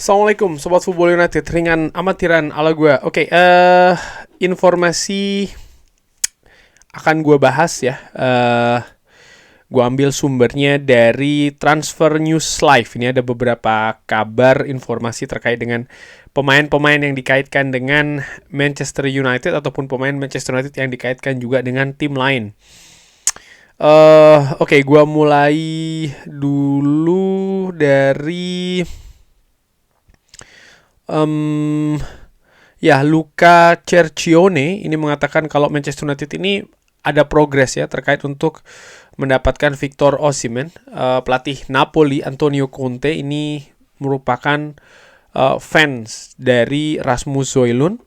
Assalamualaikum Sobat Football United, ringan amatiran ala gue. Oke, informasi akan gue bahas ya. Gue ambil sumbernya dari Transfer News Live. Ini ada beberapa kabar informasi terkait dengan pemain-pemain yang dikaitkan dengan Manchester United ataupun pemain Manchester United yang dikaitkan juga dengan tim lain. Oke, gue mulai dulu dari Luca Cercione ini mengatakan kalau Manchester United ini ada progres ya terkait untuk mendapatkan Victor Osimhen. Pelatih Napoli Antonio Conte ini merupakan fans dari Rasmus Højlund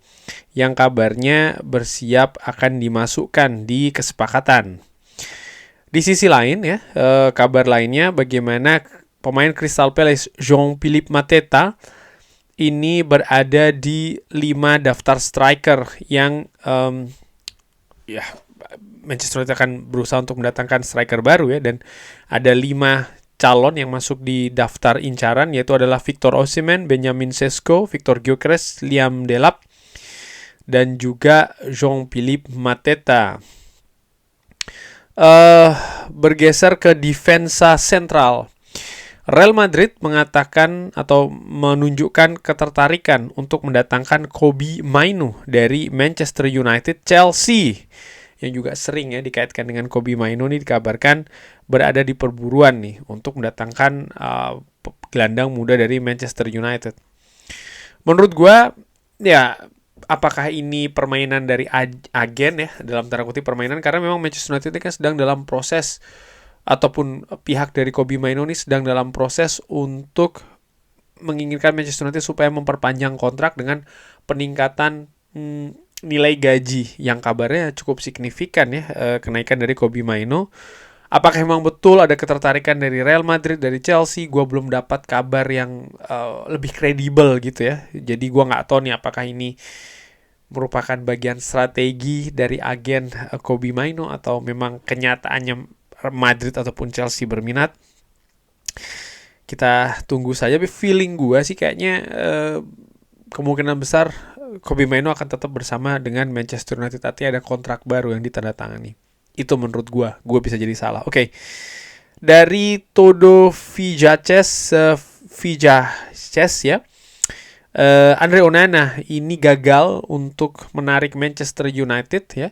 yang kabarnya bersiap akan dimasukkan di kesepakatan. Di sisi lain ya, kabar lainnya bagaimana pemain Crystal Palace Jean-Philippe Mateta ini berada di 5 daftar striker yang Manchester United akan berusaha untuk mendatangkan striker baru ya, dan ada 5 calon yang masuk di daftar incaran, yaitu adalah Victor Osimhen, Benjamin Sesko, Victor Gyökeres, Liam Delap, dan juga Jean-Philippe Mateta. Bergeser ke defensa sentral, Real Madrid mengatakan atau menunjukkan ketertarikan untuk mendatangkan Kobbie Mainoo dari Manchester United. Chelsea yang juga sering ya dikaitkan dengan Kobbie Mainoo ini dikabarkan berada di perburuan nih untuk mendatangkan gelandang muda dari Manchester United. Menurut gue ya, apakah ini permainan dari agen ya, dalam tanda kutip permainan, karena memang Manchester United kan sedang dalam proses, ataupun pihak dari Kobbie Mainoo ini sedang dalam proses untuk menginginkan Manchester United supaya memperpanjang kontrak dengan peningkatan nilai gaji yang kabarnya cukup signifikan ya, kenaikan dari Kobbie Mainoo. Apakah memang betul ada ketertarikan dari Real Madrid, dari Chelsea? Gue belum dapat kabar yang lebih kredibel gitu ya. Jadi gue nggak tahu nih apakah ini merupakan bagian strategi dari agen Kobbie Mainoo atau memang kenyataannya Madrid ataupun Chelsea berminat. Kita tunggu saja. Tapi feeling gue sih kayaknya kemungkinan besar Kobbie Mainoo akan tetap bersama dengan Manchester United. Artinya ada kontrak baru yang ditandatangani. Itu menurut gue bisa jadi salah. Oke. Dari Todo Vijaces ya. Andre Onana ini gagal untuk menarik Manchester United ya.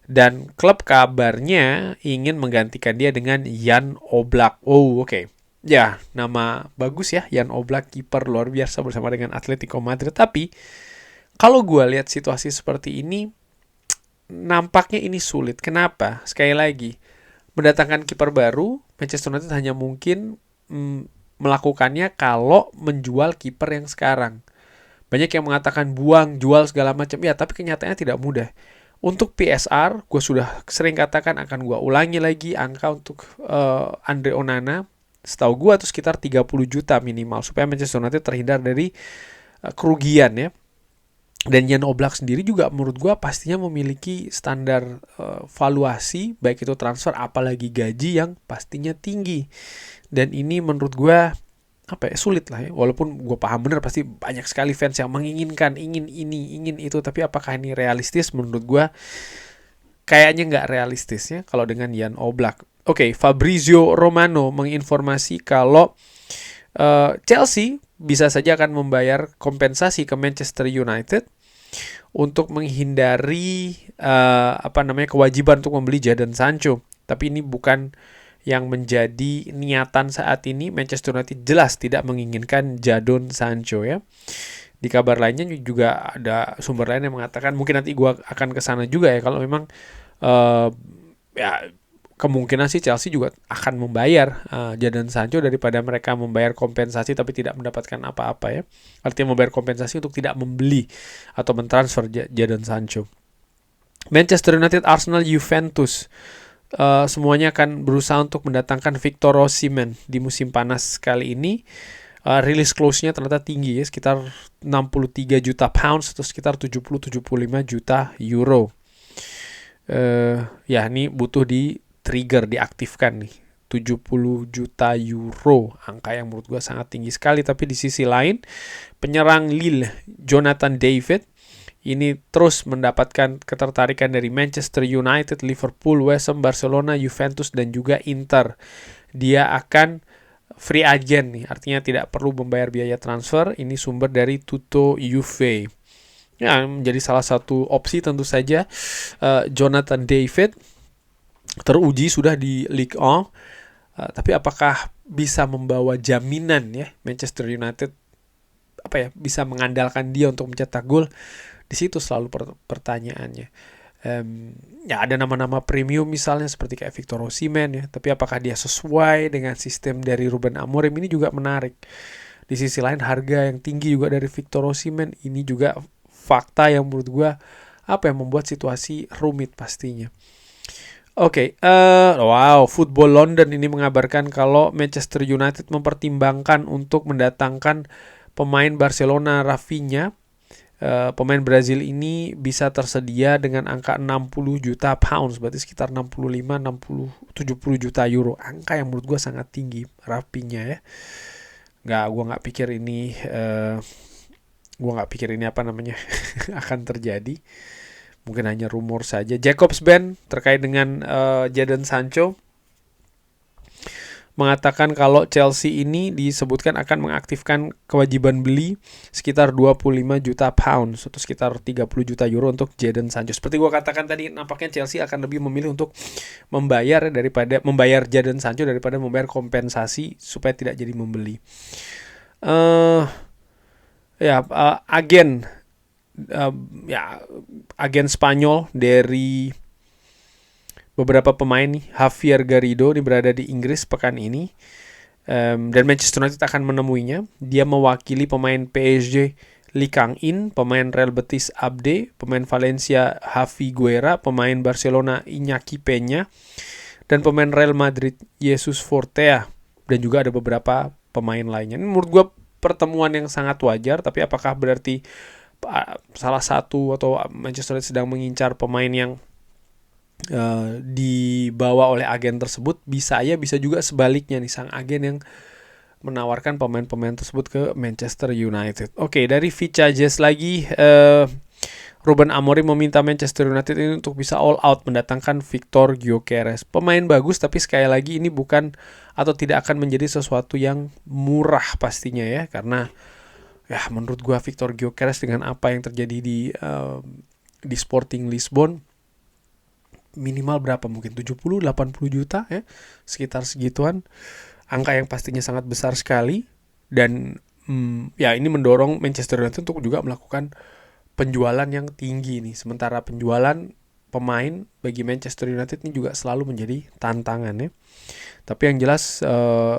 Dan klub kabarnya ingin menggantikan dia dengan Jan Oblak. Oh, oke. Ya, nama bagus ya, Jan Oblak, kiper luar biasa bersama dengan Atletico Madrid. Tapi kalau gue lihat situasi seperti ini, nampaknya ini sulit. Kenapa? Sekali lagi, mendatangkan kiper baru, Manchester United hanya mungkin melakukannya kalau menjual kiper yang sekarang. Banyak yang mengatakan buang, jual segala macam. Ya, tapi kenyataannya tidak mudah. Untuk PSR, gue sudah sering katakan, akan gue ulangi lagi angka untuk Andre Onana. Setahu gue itu sekitar 30 juta minimal supaya Manchester United terhindar dari kerugian ya. Dan Jan Oblak sendiri juga menurut gue pastinya memiliki standar valuasi, baik itu transfer apalagi gaji yang pastinya tinggi. Dan ini menurut gue sulit lah ya. Walaupun gue paham bener pasti banyak sekali fans yang menginginkan, ingin ini, ingin itu. Tapi apakah ini realistis? Menurut gue kayaknya nggak realistis ya kalau dengan Jan Oblak. Oke, Fabrizio Romano menginformasi kalau Chelsea bisa saja akan membayar kompensasi ke Manchester United untuk menghindari kewajiban untuk membeli Jadon Sancho. Tapi ini bukan yang menjadi niatan saat ini. Manchester United jelas tidak menginginkan Jadon Sancho ya. Di kabar lainnya juga ada sumber lain yang mengatakan, mungkin nanti gue akan kesana juga ya, kalau memang kemungkinan sih Chelsea juga akan membayar Jadon Sancho daripada mereka membayar kompensasi tapi tidak mendapatkan apa-apa ya. Artinya membayar kompensasi untuk tidak membeli atau mentransfer Jadon Sancho. Manchester United, Arsenal, Juventus semuanya akan berusaha untuk mendatangkan Victor Osimhen di musim panas kali ini. Release close-nya ternyata tinggi ya, sekitar 63 juta pounds atau sekitar 70-75 juta euro. Ini butuh di trigger, diaktifkan nih. 70 juta euro. Angka yang menurut gue sangat tinggi sekali. Tapi di sisi lain, penyerang Lille, Jonathan David, ini terus mendapatkan ketertarikan dari Manchester United, Liverpool, West Ham, Barcelona, Juventus, dan juga Inter. Dia akan free agent nih, artinya tidak perlu membayar biaya transfer. Ini sumber dari Tutto Juve. Ya, menjadi salah satu opsi tentu saja. Jonathan David teruji sudah di Ligue 1. Tapi apakah bisa membawa jaminan ya Manchester United bisa mengandalkan dia untuk mencetak gol? Di situ selalu pertanyaannya. Ya ada nama-nama premium misalnya seperti kayak Victor Osimhen ya, tapi apakah dia sesuai dengan sistem dari Ruben Amorim? Ini juga menarik. Di sisi lain harga yang tinggi juga dari Victor Osimhen, ini juga fakta yang menurut gue yang membuat situasi rumit pastinya. Oke, wow, Football London ini mengabarkan kalau Manchester United mempertimbangkan untuk mendatangkan pemain Barcelona Rafinha. Pemain Brazil ini bisa tersedia dengan angka 60 juta pounds, berarti sekitar 70 juta euro. Angka yang menurut gue sangat tinggi, Rafinha ya. Gue nggak pikir ini akan terjadi. Mungkin hanya rumor saja. Jacobs Ben terkait dengan Jadon Sancho mengatakan kalau Chelsea ini disebutkan akan mengaktifkan kewajiban beli sekitar 25 juta pounds atau sekitar 30 juta euro untuk Jadon Sancho. Seperti gue katakan tadi, nampaknya Chelsea akan lebih memilih untuk membayar Jadon Sancho daripada membayar kompensasi supaya tidak jadi membeli. Agen Spanyol dari beberapa pemain nih, Javier Garrido ini berada di Inggris pekan ini, dan Manchester United akan menemuinya. Dia mewakili pemain PSG Lee Kang-in, pemain Real Betis Abde, pemain Valencia Javi Guerra, pemain Barcelona Iñaki Peña, dan pemain Real Madrid Jesus Fortea, dan juga ada beberapa pemain lainnya. Ini menurut gue pertemuan yang sangat wajar, tapi apakah berarti salah satu atau Manchester United sedang mengincar pemain yang dibawa oleh agen tersebut? Bisa juga sebaliknya nih, sang agen yang menawarkan pemain-pemain tersebut ke Manchester United. Oke, dari Vicajes lagi, Ruben Amorim meminta Manchester United ini untuk bisa all out mendatangkan Victor Gyökeres. Pemain bagus, tapi sekali lagi ini bukan atau tidak akan menjadi sesuatu yang murah pastinya ya, karena ya menurut gua Victor Gyökeres dengan apa yang terjadi di Sporting Lisbon, minimal berapa, mungkin 70-80 juta ya, sekitar segituan. Angka yang pastinya sangat besar sekali, dan ini mendorong Manchester United untuk juga melakukan penjualan yang tinggi nih. Sementara penjualan pemain bagi Manchester United ini juga selalu menjadi tantangan ya. Tapi yang jelas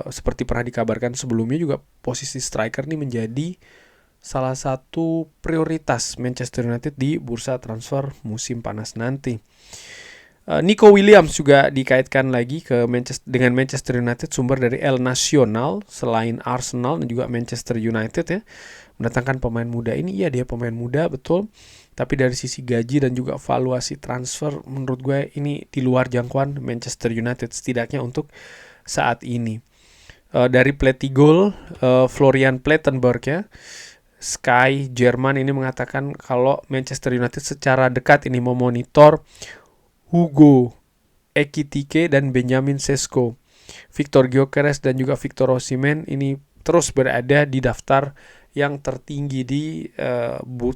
seperti pernah dikabarkan sebelumnya juga, posisi striker ini menjadi salah satu prioritas Manchester United di bursa transfer musim panas nanti. Nico Williams juga dikaitkan lagi dengan Manchester United. Sumber dari El Nacional, selain Arsenal dan juga Manchester United ya, mendatangkan pemain muda ini. Iya, dia pemain muda betul, tapi dari sisi gaji dan juga valuasi transfer, menurut gue ini di luar jangkauan Manchester United, setidaknya untuk saat ini. Dari Plettigol, Florian Plettenberg ya, Sky Jerman ini mengatakan kalau Manchester United secara dekat ini memonitor Hugo Ekitike dan Benjamin Sesko. Victor Gyökeres dan juga Victor Osimhen ini terus berada di daftar yang tertinggi di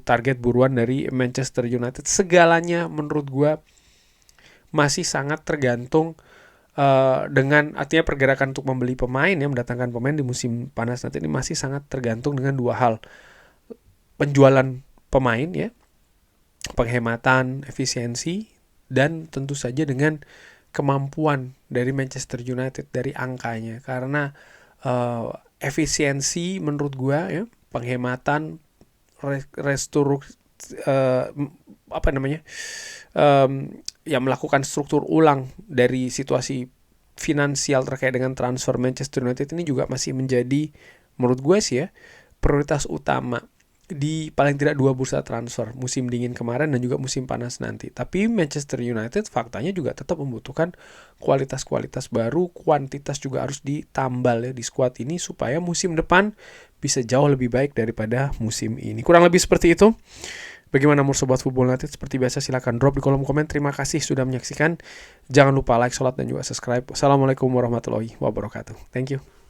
target buruan dari Manchester United. Segalanya menurut gue masih sangat tergantung dengan, artinya pergerakan untuk membeli pemain ya, mendatangkan pemain di musim panas nanti ini masih sangat tergantung dengan dua hal: penjualan pemain ya, penghematan efisiensi, dan tentu saja dengan kemampuan dari Manchester United dari angkanya. Karena efisiensi menurut gue ya, penghematan, melakukan struktur ulang dari situasi finansial terkait dengan transfer Manchester United ini juga masih menjadi, menurut gue sih ya, prioritas utama di paling tidak 2 bursa transfer, musim dingin kemarin dan juga musim panas nanti. Tapi Manchester United faktanya juga tetap membutuhkan kualitas-kualitas baru, kuantitas juga harus ditambal ya di skuad ini supaya musim depan bisa jauh lebih baik daripada musim ini. Kurang lebih seperti itu. Bagaimana menurut Sobat Football United? Seperti biasa silahkan drop di kolom komen. Terima kasih sudah menyaksikan. Jangan lupa like, share, dan juga subscribe. Assalamualaikum warahmatullahi wabarakatuh. Thank you.